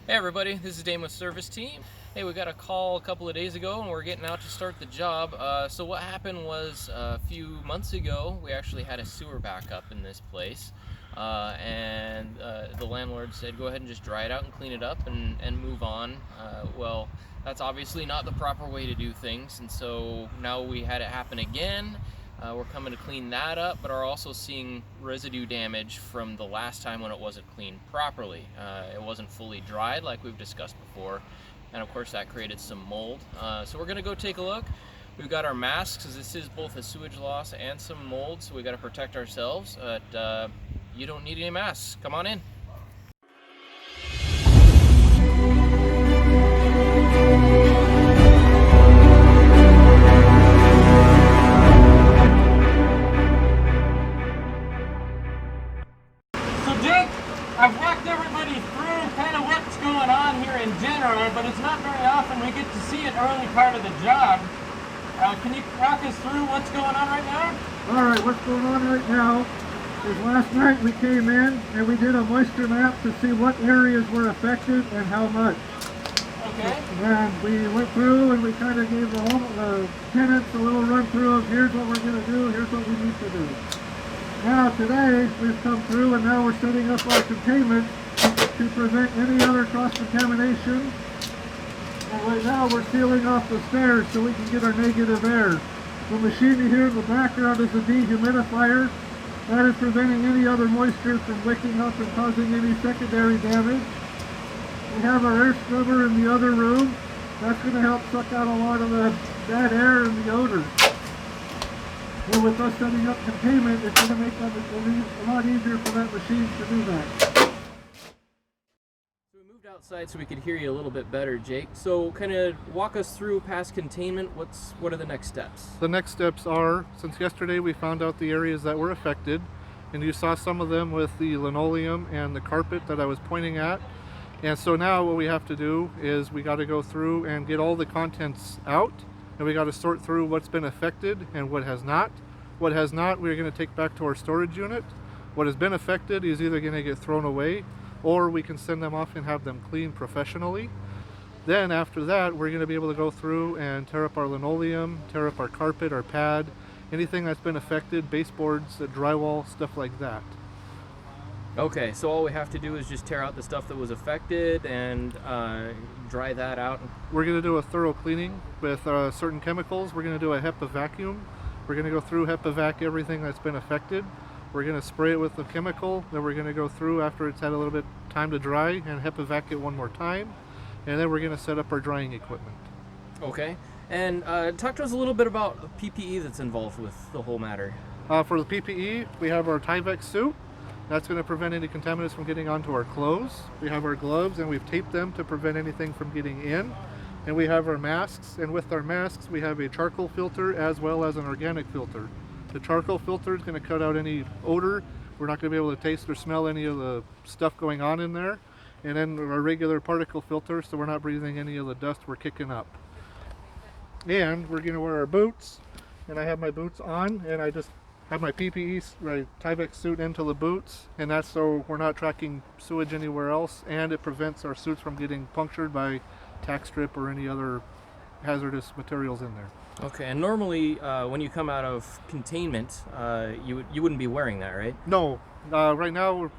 Hey everybody, this is Dane with Service Team. Hey, we got a call a couple of days ago and we're getting out to start the job. So what happened was a few months ago, we actually had a sewer backup in this place. And the landlord said, go ahead and just dry it out and clean it up and move on. Well, that's obviously not the proper way to do things. And so now we had it happen again. We're coming to clean that up, but are also seeing residue damage from the last time when it wasn't cleaned properly. It wasn't fully dried like we've discussed before, and of course that created some mold. So we're gonna go take a look. We've got our masks, as this is both a sewage loss and some mold, so we gotta protect ourselves, but you don't need any masks. Come on in. I've walked everybody through kind of what's going on here in general, but it's not very often we get to see an early part of the job. Can you walk us through what's going on right now? Alright, what's going on right now is last night we came in and we did a moisture map to see what areas were affected and how much. Okay. And we went through and we kind of gave the tenants a little run through of here's what we're going to do, here's what we need to do. Now today we've come through and now we're setting up our containment to prevent any other cross-contamination. And right now we're sealing off the stairs so we can get our negative air. The machine you hear in the background is a dehumidifier. That is preventing any other moisture from wicking up and causing any secondary damage. We have our air scrubber in the other room. That's going to help suck out a lot of the bad air and the odors. And with us setting up containment, it's going to make that a lot easier for that machine to do that. So we moved outside so we could hear you a little bit better, Jake. So kind of walk us through past containment. What are the next steps? The next steps are, since yesterday we found out the areas that were affected, and you saw some of them with the linoleum and the carpet that I was pointing at. And so now what we have to do is we got to go through and get all the contents out. And we got to sort through what's been affected and what has not. What has not, we're going to take back to our storage unit. What has been affected is either going to get thrown away, or we can send them off and have them cleaned professionally. Then after that, we're going to be able to go through and tear up our linoleum, tear up our carpet, our pad, anything that's been affected, baseboards, drywall, stuff like that. Okay, so all we have to do is just tear out the stuff that was affected and dry that out. We're going to do a thorough cleaning with certain chemicals. We're going to do a HEPA vacuum. We're going to go through HEPA vac everything that's been affected. We're going to spray it with the chemical. Then we're going to go through after it's had a little bit time to dry and HEPA vac it one more time. And then we're going to set up our drying equipment. Okay, and talk to us a little bit about the PPE that's involved with the whole matter. For the PPE, we have our Tyvek suit. That's going to prevent any contaminants from getting onto our clothes. We have our gloves and we've taped them to prevent anything from getting in. And we have our masks, and with our masks we have a charcoal filter as well as an organic filter. The charcoal filter is going to cut out any odor. We're not going to be able to taste or smell any of the stuff going on in there. And then our regular particle filter, so we're not breathing any of the dust we're kicking up. And we're going to wear our boots, and I have my boots on, and I just have my PPE, my Tyvek suit into the boots, and that's so we're not tracking sewage anywhere else, and it prevents our suits from getting punctured by tack strip or any other hazardous materials in there. Okay, and normally when you come out of containment, you wouldn't be wearing that, right? No, right now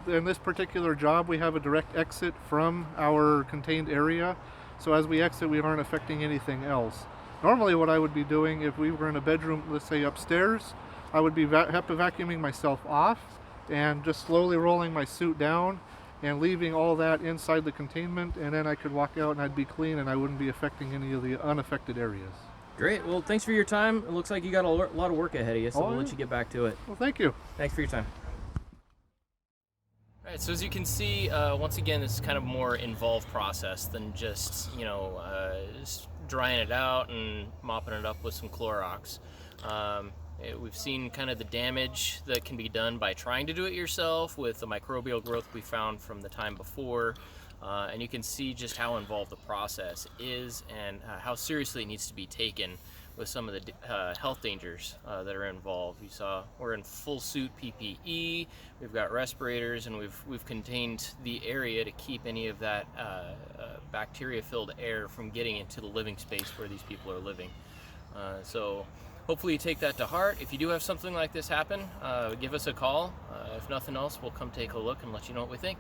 in this particular job we have a direct exit from our contained area, so as we exit we aren't affecting anything else. Normally what I would be doing if we were in a bedroom, let's say upstairs, I would be HEPA vacuuming myself off and just slowly rolling my suit down and leaving all that inside the containment, and then I could walk out and I'd be clean and I wouldn't be affecting any of the unaffected areas. Great. Well, thanks for your time. It looks like you got a lot of work ahead of you, so we'll yeah. let you get back to it. Well, thank you. Thanks for your time. All right, so as you can see, once again, this is kind of a more involved process than just, just drying it out and mopping it up with some Clorox. We've seen kind of the damage that can be done by trying to do it yourself with the microbial growth we found from the time before. And you can see just how involved the process is and how seriously it needs to be taken with some of the health dangers that are involved. You saw we're in full suit PPE, we've got respirators, and we've contained the area to keep any of that bacteria-filled air from getting into the living space where these people are living. So hopefully you take that to heart. If you do have something like this happen, give us a call. If nothing else, we'll come take a look and let you know what we think.